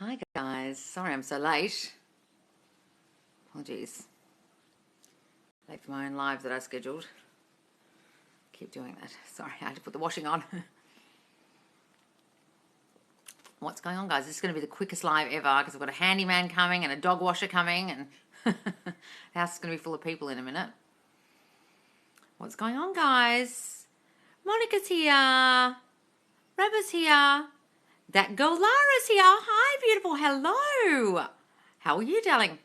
Hi guys, sorry I'm so late. Apologies. Late for my own live that I scheduled. Keep doing that. Sorry, I had to put the washing on. What's going on, guys? This is going to be the quickest live ever because I've got a handyman coming and a dog washer coming and the house is going to be full of people in a minute. What's going on, guys? Monica's here. Rebba's here. That girl Lara's here. Oh, hi, beautiful. Hello. How are you, darling?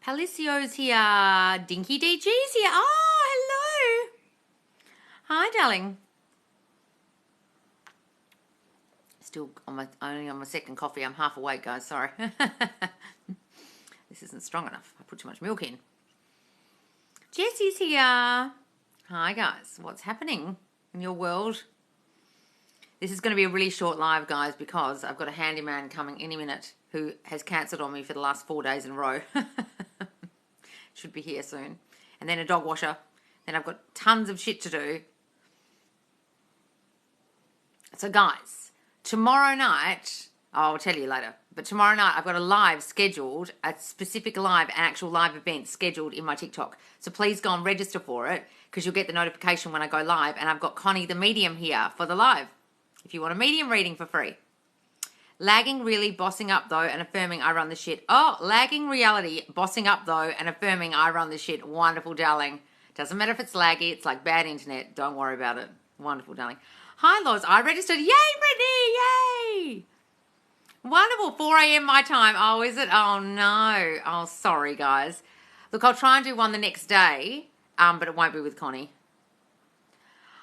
Palicio's here. Dinky DG's here. Oh, hello. Hi, darling. Still only on my second coffee. I'm half awake, guys. Sorry. This isn't strong enough. I put too much milk in. Jessie's here. Hi, guys. What's happening in your world? This is going to be a really short live, guys, because I've got a handyman coming any minute who has cancelled on me for the last 4 days in a row. Should be here soon. And then a dog washer. Then I've got tons of shit to do. So, guys, tomorrow night, I'll tell you later, but tomorrow night I've got a live scheduled, a specific live, an actual live event scheduled in my TikTok. So please go and register for it because you'll get the notification when I go live. And I've got Connie the medium here for the live if you want a medium reading for free. Lagging really, bossing up though, and affirming I run the shit. Oh, lagging reality, bossing up though, and affirming I run the shit. Wonderful, darling. Doesn't matter if it's laggy, it's like bad internet. Don't worry about it. Wonderful, darling. Hi, Loz. I registered. Yay, Brittany! Yay! Wonderful. 4 a.m. my time. Oh, is it? Oh, no. Oh, sorry, guys. Look, I'll try and do one the next day, but it won't be with Connie.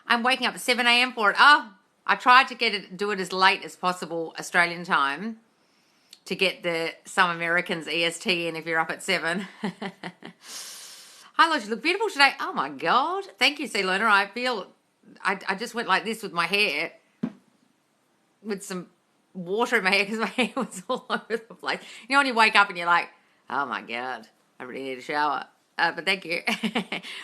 I'm waking up at 7 a.m. for it. Oh, I tried to do it as late as possible Australian time to get some Americans EST in if you're up at 7. Hi, Loz. You look beautiful today. Oh, my God. Thank you, C. Luna. I feel... I just went like this with my hair with some water in my hair because my hair was all over the place. You know when you wake up and you're like, oh my God, I really need a shower. But thank you.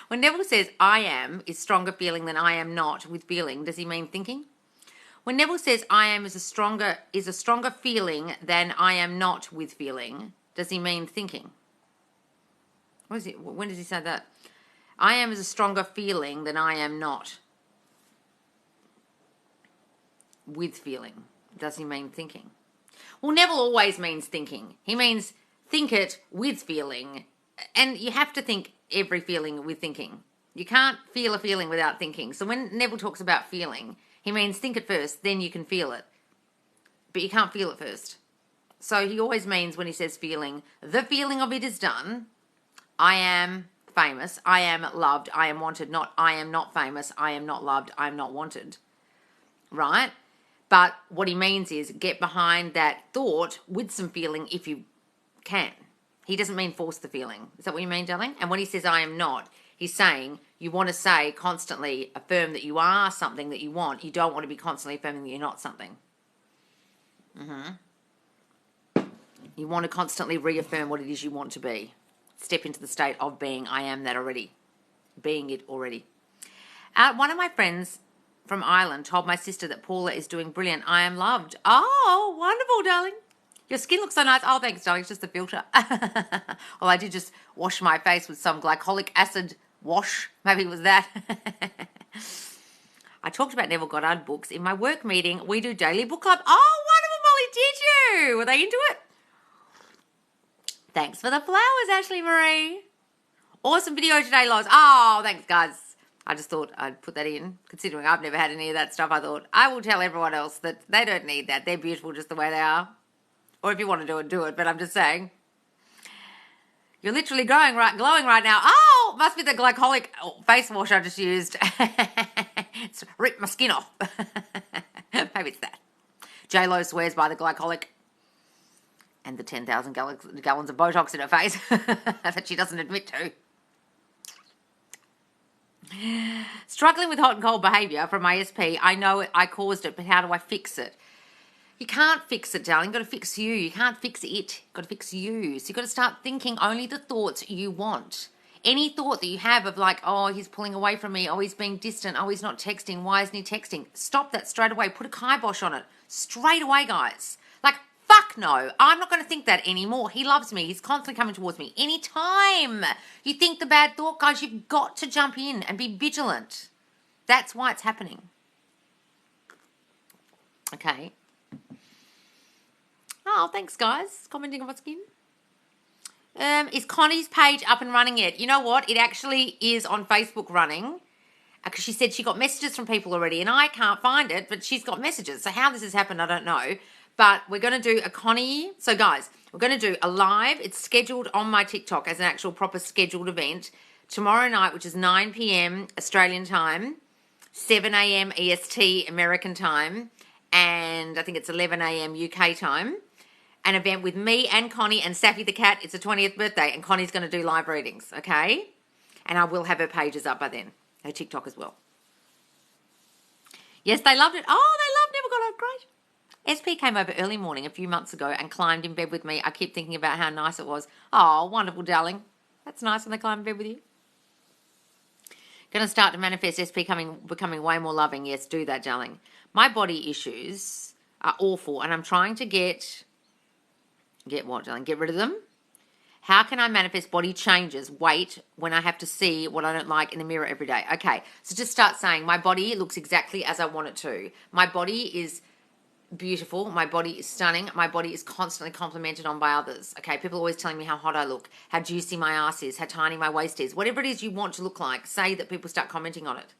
When Neville says I am is stronger feeling than I am not with feeling, does he mean thinking? When Neville says I am is a stronger feeling than I am not with feeling, does he mean thinking? What is it? When does he say that? I am is a stronger feeling than I am not with feeling. Does he mean thinking? Well, Neville always means thinking. He means think it with feeling. And you have to think every feeling with thinking. You can't feel a feeling without thinking. So when Neville talks about feeling, he means think it first, then you can feel it. But you can't feel it first. So he always means when he says feeling, the feeling of it is done. I am famous. I am loved. I am wanted. Not I am not famous. I am not loved. I am not wanted. Right? But what he means is get behind that thought with some feeling if you can. He doesn't mean force the feeling. Is that what you mean, darling? And when he says I am not, he's saying you want to say constantly affirm that you are something that you want. You don't want to be constantly affirming that you're not something. You want to constantly reaffirm what it is you want to be. Step into the state of being I am that already. Being it already. One of my friends from Ireland told my sister that Paula is doing brilliant. I am loved. Oh, wonderful, darling. Your skin looks so nice. Oh, thanks, darling. It's just the filter. Well, I did just wash my face with some glycolic acid wash. Maybe it was that. I talked about Neville Goddard books. In my work meeting, we do daily book club. Oh, wonderful, Molly. Did you? Were they into it? Thanks for the flowers, Ashley Marie. Awesome video today, Loz. Oh, thanks, guys. I just thought I'd put that in. Considering I've never had any of that stuff, I thought I will tell everyone else that they don't need that. They're beautiful just the way they are. Or if you want to do it, do it. But I'm just saying. You're literally glowing right now. Oh, must be the glycolic face wash I just used. It's ripped my skin off. Maybe it's that. J-Lo swears by the glycolic and the 10,000 gallons of Botox in her face that she doesn't admit to. Struggling with hot and cold behaviour from ISP. I know I caused it, but how do I fix it? You can't fix it, darling. You've got to fix you. You can't fix it. You've got to fix you. So you've got to start thinking only the thoughts you want. Any thought that you have of like, oh, he's pulling away from me, oh, he's being distant, oh, he's not texting, why isn't he texting? Stop that straight away. Put a kibosh on it. Straight away, guys. Like, fuck no. I'm not going to think that anymore. He loves me. He's constantly coming towards me. Anytime you think the bad thought, guys, you've got to jump in and be vigilant. That's why it's happening. Okay. Oh, thanks, guys. Commenting on my skin. Is Connie's page up and running yet? You know what? It actually is on Facebook running. Because she said she got messages from people already, and I can't find it, but she's got messages. So how this has happened, I don't know. But we're going to do a Connie. So, guys, we're going to do a live. It's scheduled on my TikTok as an actual proper scheduled event tomorrow night, which is 9 p.m. Australian time, 7 a.m. EST American time, and I think it's 11 a.m. UK time. An event with me and Connie and Sappy the cat. It's her 20th birthday, and Connie's going to do live readings, okay? And I will have her pages up by then, her TikTok as well. Yes, they loved it. Oh, they loved Never Got Out. Great. SP came over early morning a few months ago and climbed in bed with me. I keep thinking about how nice it was. Oh, wonderful, darling. That's nice when they climb in bed with you. Going to start to manifest SP becoming way more loving. Yes, do that, darling. My body issues are awful, and I'm trying to get what, darling? Get rid of them? How can I manifest body changes, weight, when I have to see what I don't like in the mirror every day? Okay, so just start saying, my body looks exactly as I want it to. My body is beautiful. My body is stunning. My body is constantly complimented on by others. Okay, people are always telling me how hot I look, how juicy my ass is, how tiny my waist is. Whatever it is you want to look like, say that people start commenting on it.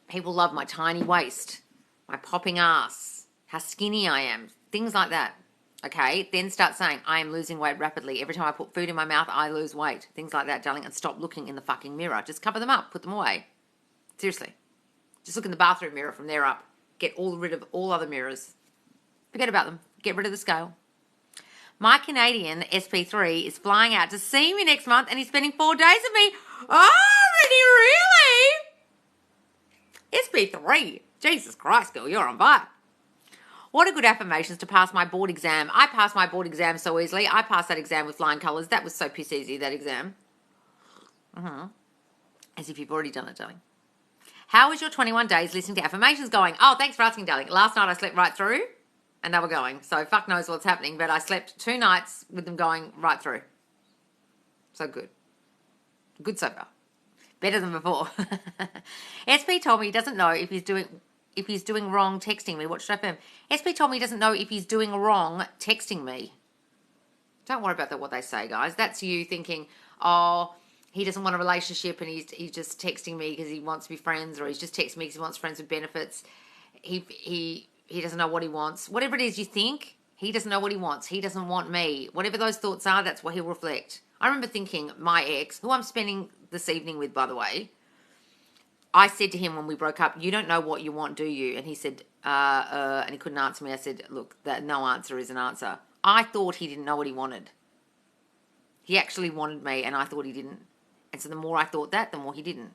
People love my tiny waist, my popping ass, how skinny I am, things like that. Okay, then start saying, I am losing weight rapidly. Every time I put food in my mouth, I lose weight. Things like that, darling, and stop looking in the fucking mirror. Just cover them up, put them away. Seriously. Just look in the bathroom mirror from there up. Get rid of all other mirrors. Forget about them. Get rid of the scale. My Canadian SP3 is flying out to see me next month, and he's spending 4 days with me. Oh, really? SP3. Jesus Christ, girl, you're on fire. What are good affirmations to pass my board exam? I passed my board exam so easily. I passed that exam with flying colours. That was so piss easy, that exam. As if you've already done it, darling. How is your 21 days listening to affirmations going? Oh, thanks for asking, darling. Last night I slept right through, and they were going. So fuck knows what's happening, but I slept 2 nights with them going right through. So good. Good so far. Better than before. SP told me he doesn't know if he's doing wrong texting me. What should I affirm? SP told me he doesn't know if he's doing wrong texting me. Don't worry about what they say, guys. That's you thinking, oh, he doesn't want a relationship and he's just texting me because he wants to be friends, or he's just texting me because he wants friends with benefits. He doesn't know what he wants. Whatever it is you think, he doesn't know what he wants. He doesn't want me. Whatever those thoughts are, that's what he'll reflect. I remember thinking my ex, who I'm spending this evening with, by the way, I said to him when we broke up, you don't know what you want, do you? And he said, and he couldn't answer me. I said, look, that no answer is an answer. I thought he didn't know what he wanted. He actually wanted me, and I thought he didn't. And so the more I thought that, the more he didn't.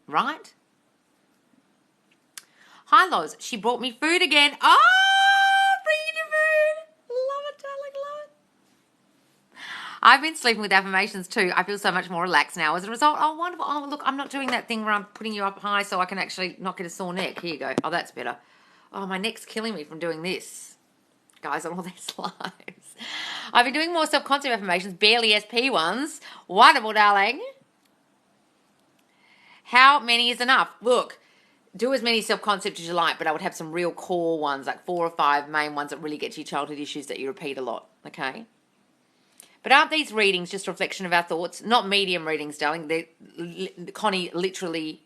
Right? Hi, Loz. She brought me food again. Oh, bringing you food. Love it, darling, love it. I've been sleeping with affirmations too. I feel so much more relaxed now as a result. Oh, wonderful. Oh, look, I'm not doing that thing where I'm putting you up high so I can actually not get a sore neck. Here you go. Oh, that's better. Oh, my neck's killing me from doing this. Guys, on all these lives. I've been doing more self-concept affirmations, barely SP ones. Wonderful, darling. How many is enough? Look, do as many self-concept as you like, but I would have some real core ones, like 4 or 5 main ones that really get to your childhood issues that you repeat a lot, okay? But aren't these readings just a reflection of our thoughts? Not medium readings, darling. Connie literally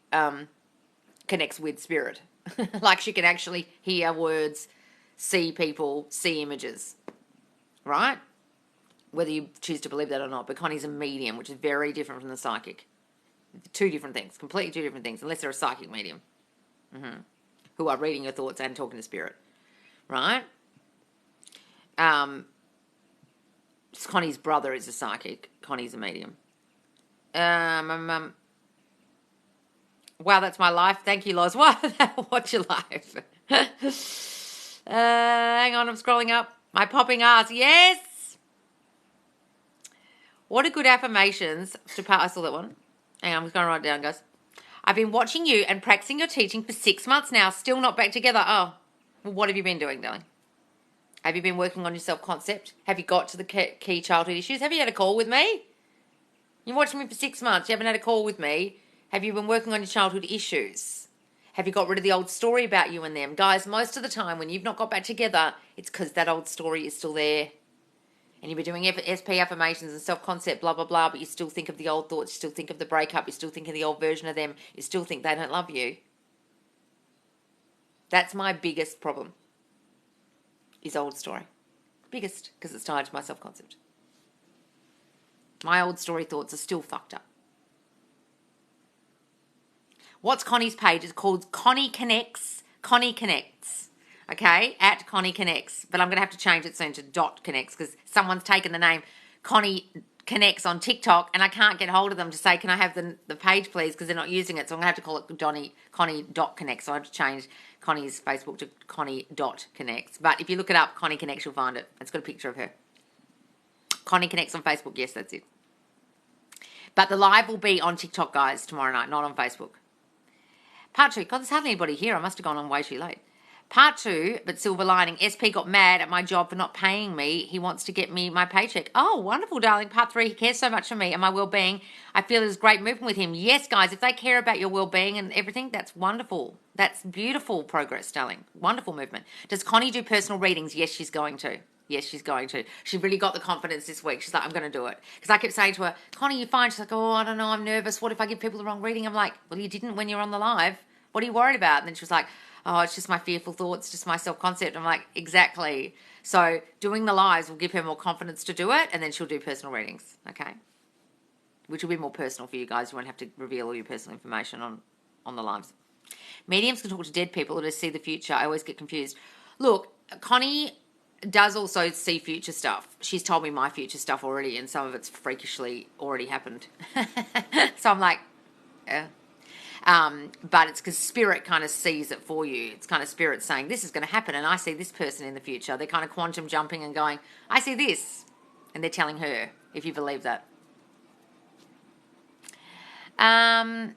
connects with spirit. Like she can actually hear words, see people, see images, right? Whether you choose to believe that or not. But Connie's a medium, which is very different from the psychic. 2 different things, completely 2 different things, unless they're a psychic medium who are reading your thoughts and talking to spirit, right? Connie's brother is a psychic. Connie's a medium. Wow, that's my life. Thank you, Loz. What's your life? Hang on, I'm scrolling up. My popping ass. Yes. What are good affirmations to part? I saw that one. Hang on, I'm just going to write it down, guys. I've been watching you and practicing your teaching for 6 months now, still not back together. Oh, well, what have you been doing, darling? Have you been working on your self-concept? Have you got to the key childhood issues? Have you had a call with me? You're watching me for 6 months. You haven't had a call with me. Have you been working on your childhood issues? Have you got rid of the old story about you and them? Guys, most of the time when you've not got back together, it's because that old story is still there. And you've been doing SP affirmations and self-concept, blah, blah, blah, but you still think of the old thoughts, you still think of the breakup, you still think of the old version of them, you still think they don't love you. That's my biggest problem, is old story. Biggest, because it's tied to my self-concept. My old story thoughts are still fucked up. What's Connie's page? It's called Connie Connects. Connie Connects. Okay, at Connie Connects. But I'm going to have to change it soon to .connects because someone's taken the name Connie Connects on TikTok and I can't get hold of them to say, can I have the page please, because they're not using it. So I'm going to have to call it Connie.connects. So I have to change Connie's Facebook to Connie.connects. But if you look it up, Connie Connects, you'll find it. It's got a picture of her. Connie Connects on Facebook. Yes, that's it. But the live will be on TikTok, guys, tomorrow night, not on Facebook. Part 2. God, there's hardly anybody here. I must have gone on way too late. Part 2, but silver lining. SP got mad at my job for not paying me. He wants to get me my paycheck. Oh, wonderful, darling. Part 3, he cares so much for me and my well-being. I feel it is great moving with him. Yes, guys, if they care about your well-being and everything, that's wonderful. That's beautiful progress, darling. Wonderful movement. Does Connie do personal readings? Yes, she's going to. Yes, she's going to. She really got the confidence this week. She's like, I'm going to do it. Because I kept saying to her, Connie, you fine? She's like, oh, I don't know. I'm nervous. What if I give people the wrong reading? I'm like, well, you didn't when you're on the live. What are you worried about? And then she was like, oh, it's just my fearful thoughts, just my self-concept. I'm like, exactly. So doing the lives will give her more confidence to do it, and then she'll do personal readings, okay? Which will be more personal for you guys. You won't have to reveal all your personal information on the lives. Mediums can talk to dead people or just see the future. I always get confused. Look, Connie does also see future stuff. She's told me my future stuff already, and some of it's freakishly already happened. So I'm like, yeah. But it's because spirit kind of sees it for you. It's kind of spirit saying, this is going to happen, and I see this person in the future. They're kind of quantum jumping and going, I see this. And they're telling her, if you believe that. Hang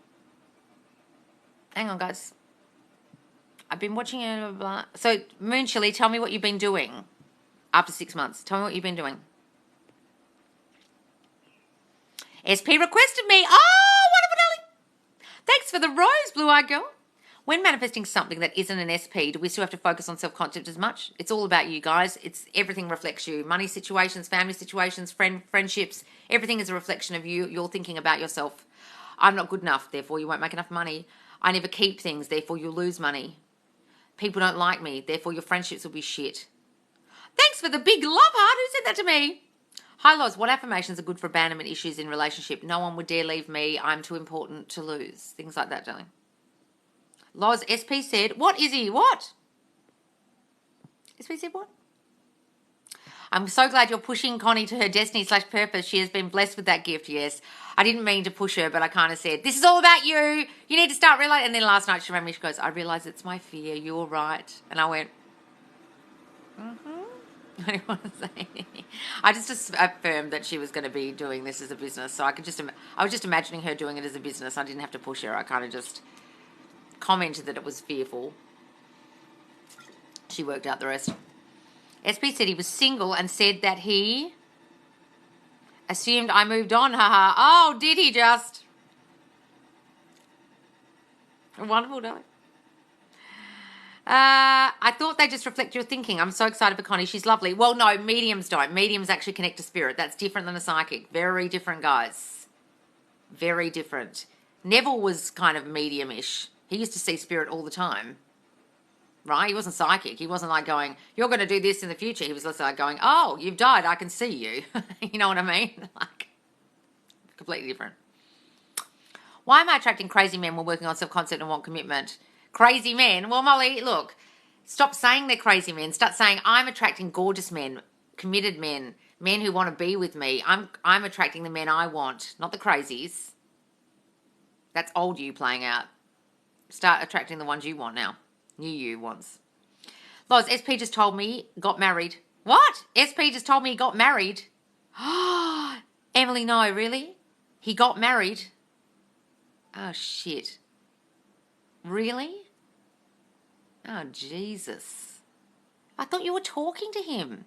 on, guys. I've been watching you. Blah, blah. So, Moon Chili, tell me what you've been doing after 6 months. Tell me what you've been doing. SP requested me. Oh, wonderful, darling. Thanks for the rose, blue-eyed girl. When manifesting something that isn't an SP, do we still have to focus on self-concept as much? It's all about you, guys. It's everything reflects you. Money situations, family situations, friendships, everything is a reflection of you. You're thinking about yourself. I'm not good enough, therefore you won't make enough money. I never keep things, therefore you'll lose money. People don't like me, therefore your friendships will be shit. Thanks for the big love heart. Who said that to me? Hi, Loz. What affirmations are good for abandonment issues in relationship? No one would dare leave me. I'm too important to lose. Things like that, darling. Loz, SP said, what is he? What? SP said what? I'm so glad you're pushing Connie to her destiny/purpose. She has been blessed with that gift, yes. I didn't mean to push her, but I kind of said, this is all about you. You need to start realizing. And then last night she rang me, she goes, I realise it's my fear. You're right. And I went, I didn't want to say anything. I just affirmed that she was going to be doing this as a business. So I was just imagining her doing it as a business. I didn't have to push her. I kind of just commented that it was fearful. She worked out the rest. SP said he was single and said that he assumed I moved on. Haha. Oh, did he just? Wonderful, darling. I thought they just reflect your thinking. I'm so excited for Connie. She's lovely. Well, no, mediums don't. Mediums actually connect to spirit. That's different than a psychic. Very different, guys. Very different. Neville was kind of medium-ish. He used to see spirit all the time. Right? He wasn't psychic. He wasn't like going, you're going to do this in the future. He was just like going, oh, you've died. I can see you. You know what I mean? Like, completely different. Why am I attracting crazy men when working on self-concept and want commitment? Crazy men? Well, Molly, look, stop saying they're crazy men. Start saying I'm attracting gorgeous men, committed men, men who want to be with me. I'm attracting the men I want, not the crazies. That's old you playing out. Start attracting the ones you want now. New you wants. Loz, SP just told me got married. What? SP just told me he got married. Emily, no, really? He got married? Oh, shit. Really? Oh, Jesus. I thought you were talking to him.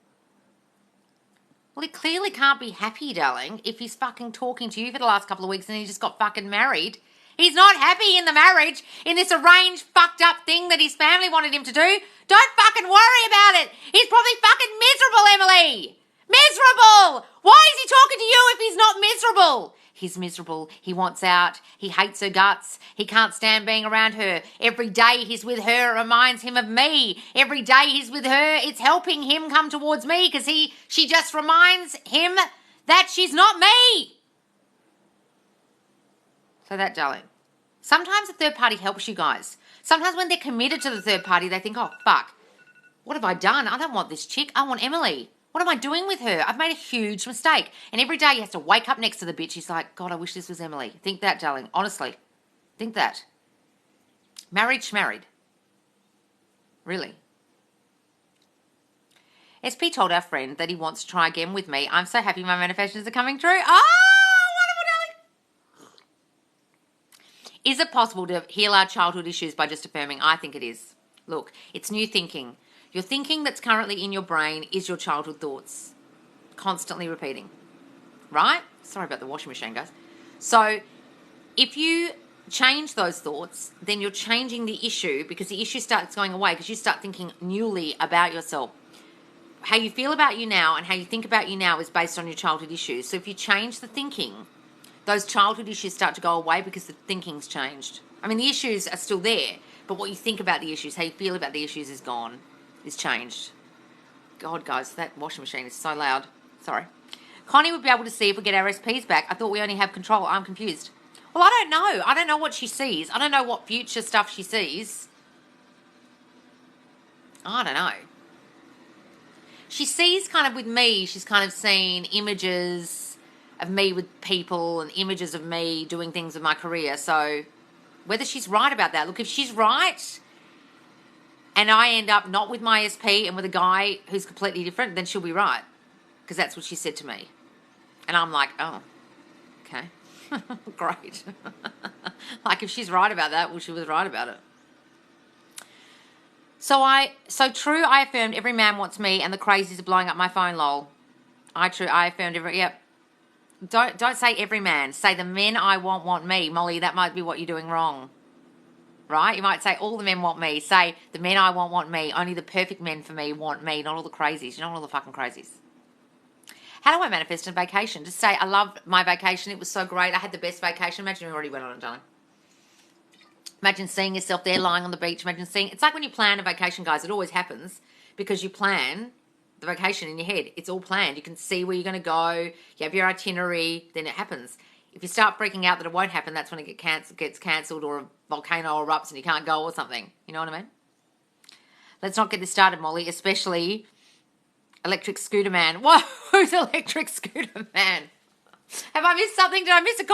Well, he clearly can't be happy, darling, if he's fucking talking to you for the last couple of weeks and he just got fucking married. He's not happy in the marriage, in this arranged, fucked up thing that his family wanted him to do. Don't fucking worry about it. He's probably fucking miserable, Emily. Miserable! Why is he talking to you if he's not miserable? He's miserable. He wants out. He hates her guts. He can't stand being around her. Every day he's with her, it reminds him of me. Every day he's with her, it's helping him come towards me because she just reminds him that she's not me. So that, darling. Sometimes a third party helps you guys. Sometimes when they're committed to the third party, they think, oh, fuck, what have I done? I don't want this chick. I want Emily. What am I doing with her? I've made a huge mistake. And every day he has to wake up next to the bitch. He's like, God, I wish this was Emily. Think that, darling. Honestly. Think that. Married schmarried. Really. SP told our friend that he wants to try again with me. I'm so happy my manifestations are coming true. Oh, wonderful, darling. Is it possible to heal our childhood issues by just affirming? I think it is. Look, it's new thinking. Your thinking that's currently in your brain is your childhood thoughts, constantly repeating, right? Sorry about the washing machine, guys. So if you change those thoughts, then you're changing the issue because the issue starts going away because you start thinking newly about yourself. How you feel about you now and how you think about you now is based on your childhood issues. So if you change the thinking, those childhood issues start to go away because the thinking's changed. I mean, the issues are still there, but what you think about the issues, how you feel about the issues is gone. Is changed. God, guys, that washing machine is so loud. Sorry. Connie would be able to see if we get our SPs back. I thought we only have control. I'm confused. Well, I don't know. I don't know what she sees. I don't know what future stuff she sees. I don't know. She sees kind of with me, she's kind of seen images of me with people and images of me doing things with my career. So whether she's right about that, look, if she's right and I end up not with my SP and with a guy who's completely different, then she'll be right. Because that's what she said to me. And I'm like, oh, okay. Great. Like if she's right about that, well, she was right about it. So true, I affirmed every man wants me and the crazies are blowing up my phone, lol. I affirmed yep. Don't say every man. Say the men I want me. Molly, that might be what you're doing wrong. Right? You might say all the men want me. Say the men I want me. Only the perfect men for me want me, not all the crazies. You don't want all the fucking crazies. How do I manifest a vacation? Just say, I loved my vacation. It was so great. I had the best vacation. Imagine you already went on it, darling. Imagine seeing yourself there lying on the beach. Imagine seeing, it's like when you plan a vacation, guys. It always happens because you plan the vacation in your head. It's all planned. You can see where you're going to go. You have your itinerary. Then it happens. If you start freaking out that it won't happen, that's when it gets cancelled or a volcano erupts and you can't go or something. You know what I mean? Let's not get this started, Molly, especially electric scooter man. Whoa, who's electric scooter man? Have I missed something? Did I miss a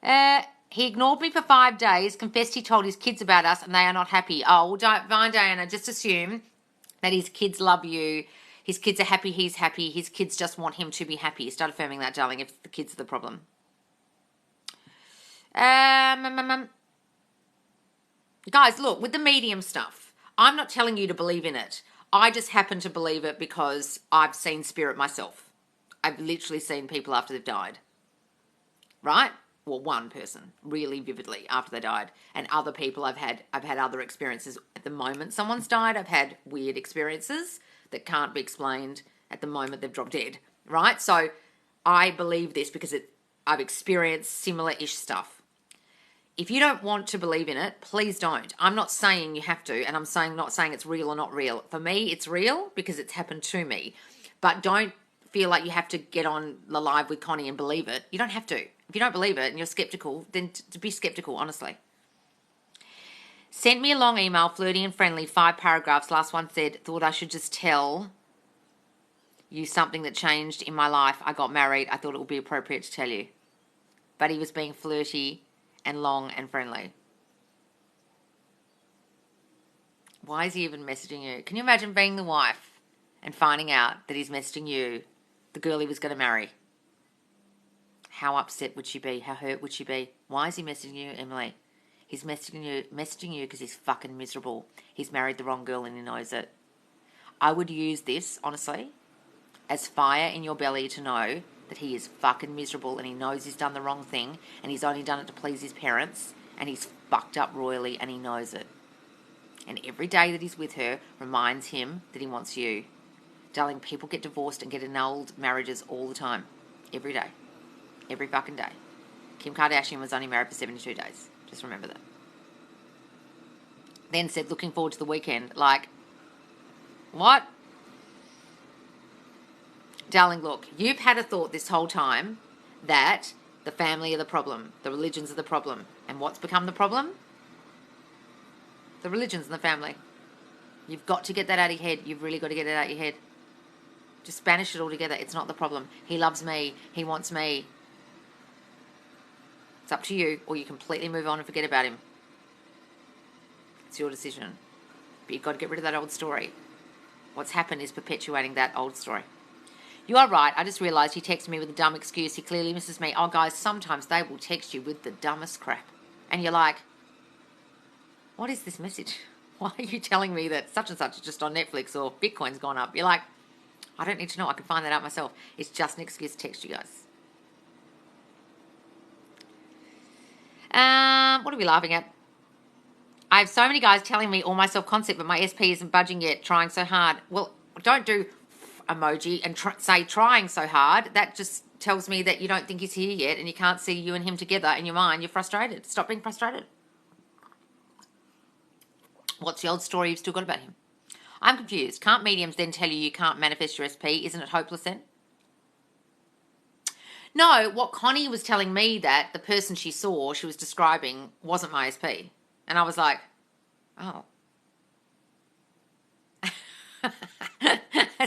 comment? He ignored me for 5 days, confessed he told his kids about us and they are not happy. Oh, well, fine, Diana, just assume that his kids love you. His kids are happy, he's happy. His kids just want him to be happy. Start affirming that, darling, if the kids are the problem. Guys, look, with the medium stuff, I'm not telling you to believe in it. I just happen to believe it because I've seen spirit myself. I've literally seen people after they've died. Right? Well, one person really vividly after they died. And other people I've had other experiences. At the moment someone's died, I've had weird experiences that can't be explained at the moment they've dropped dead, right? So I believe this because I've experienced similar-ish stuff. If you don't want to believe in it, please don't. I'm not saying you have to, and I'm not saying it's real or not real. For me, it's real because it's happened to me. But don't feel like you have to get on the live with Connie and believe it. You don't have to. If you don't believe it and you're skeptical, then to be skeptical, honestly. Sent me a long email, flirty and friendly, 5 paragraphs. Last one said, thought I should just tell you something that changed in my life. I got married. I thought it would be appropriate to tell you. But he was being flirty and long and friendly. Why is he even messaging you? Can you imagine being the wife and finding out that he's messaging you the girl he was going to marry. How upset would she be? How hurt would she be? Why is he messaging you, Emily? He's messaging you because he's fucking miserable. He's married the wrong girl and he knows it. I would use this, honestly, as fire in your belly to know that he is fucking miserable and he knows he's done the wrong thing and he's only done it to please his parents and he's fucked up royally and he knows it. And every day that he's with her reminds him that he wants you. Darling, people get divorced and get annulled marriages all the time. Every day. Every fucking day. Kim Kardashian was only married for 72 days. Just remember that. Then said, looking forward to the weekend. Like, what? Darling, look, you've had a thought this whole time that the family are the problem, the religions are the problem. And what's become the problem? The religions and the family. You've got to get that out of your head. You've really got to get it out of your head. Just banish it all together. It's not the problem. He loves me. He wants me. It's up to you, or you completely move on and forget about him. It's your decision. But you've got to get rid of that old story. What's happened is perpetuating that old story. You are right. I just realised he texted me with a dumb excuse. He clearly misses me. Oh, guys, sometimes they will text you with the dumbest crap. And you're like, what is this message? Why are you telling me that such and such is just on Netflix or Bitcoin's gone up? You're like, I don't need to know. I can find that out myself. It's just an excuse to text you guys. What are we laughing at? I have so many guys telling me all my self-concept, but my SP isn't budging yet, trying so hard. Well, don't do emoji and say trying so hard. That just tells me that you don't think he's here yet and you can't see you and him together in your mind. You're frustrated. Stop being frustrated. What's the old story you've still got about him? I'm confused. Can't mediums then tell you can't manifest your SP? Isn't it hopeless then? No, what Connie was telling me that the person she saw, she was describing, wasn't my SP. And I was like, oh.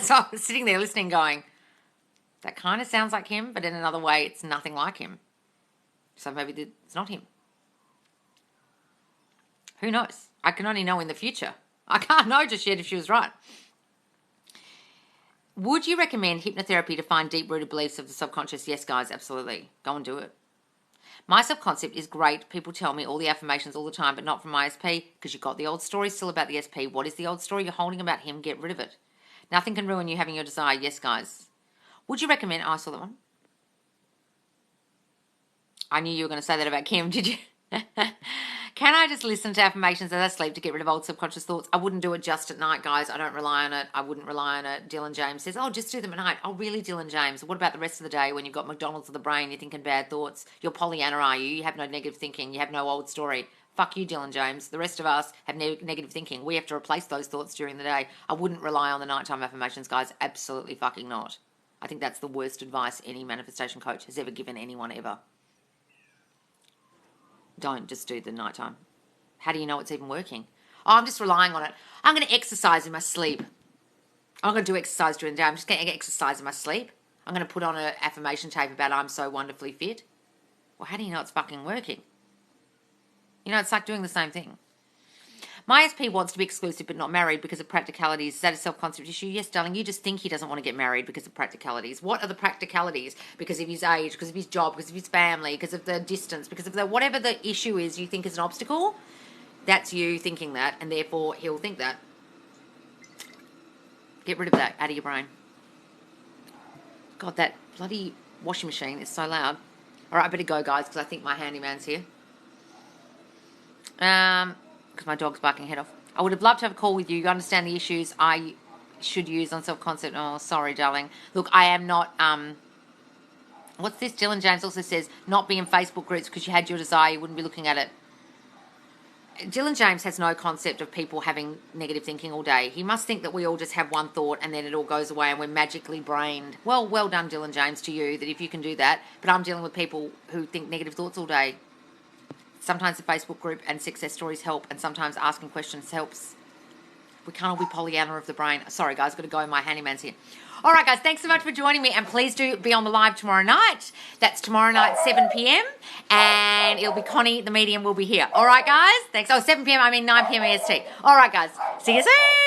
So I was sitting there listening going, that kind of sounds like him, but in another way, it's nothing like him. So maybe it's not him. Who knows? I can only know in the future. I can't know just yet if she was right. Would you recommend hypnotherapy to find deep-rooted beliefs of the subconscious? Yes, guys, absolutely. Go and do it. My subconcept is great. People tell me all the affirmations all the time, but not from my SP because you've got the old story still about the SP. What is the old story you're holding about him? Get rid of it. Nothing can ruin you having your desire. Yes, guys. Would you recommend... Oh, I saw that one. I knew you were going to say that about Kim, did you? Can I just listen to affirmations as I sleep to get rid of old subconscious thoughts? I wouldn't do it just at night, guys. I don't rely on it. I wouldn't rely on it. Dylan James says, oh, just do them at night. Oh, really, Dylan James? What about the rest of the day when you've got McDonald's of the brain, you're thinking bad thoughts? You're Pollyanna, are you? You have no negative thinking. You have no old story. Fuck you, Dylan James. The rest of us have negative thinking. We have to replace those thoughts during the day. I wouldn't rely on the nighttime affirmations, guys. Absolutely fucking not. I think that's the worst advice any manifestation coach has ever given anyone ever. Don't just do the nighttime. How do you know it's even working? Oh, I'm just relying on it. I'm going to exercise in my sleep. I'm going to do exercise during the day. I'm just going to exercise in my sleep. I'm going to put on an affirmation tape about I'm so wonderfully fit. Well, how do you know it's fucking working? You know, it's like doing the same thing. My SP wants to be exclusive but not married because of practicalities. Is that a self-concept issue? Yes, darling. You just think he doesn't want to get married because of practicalities. What are the practicalities? Because of his age, because of his job, because of his family, because of the distance, because of the whatever the issue is you think is an obstacle. That's you thinking that, and therefore he'll think that. Get rid of that out of your brain. God, that bloody washing machine is so loud. All right, I better go, guys, because I think my handyman's here. Because my dog's barking head off. I would have loved to have a call with you. You understand the issues I should use on self-concept. Oh, sorry, darling. Look, I am not... What's this? Dylan James also says, not be in Facebook groups because you had your desire, you wouldn't be looking at it. Dylan James has no concept of people having negative thinking all day. He must think that we all just have one thought and then it all goes away and we're magically brained. Well done, Dylan James, to you, that if you can do that. But I'm dealing with people who think negative thoughts all day. Sometimes the Facebook group and success stories help, and sometimes asking questions helps. We can't all be Pollyanna of the brain. Sorry, guys, got to go. My handyman's here. All right, guys, thanks so much for joining me, and please do be on the live tomorrow night. That's tomorrow night, 7 p.m, and it'll be Connie, the medium, will be here. All right, guys? Thanks. Oh, 7 p.m, I mean 9 p.m. EST. All right, guys. See you soon.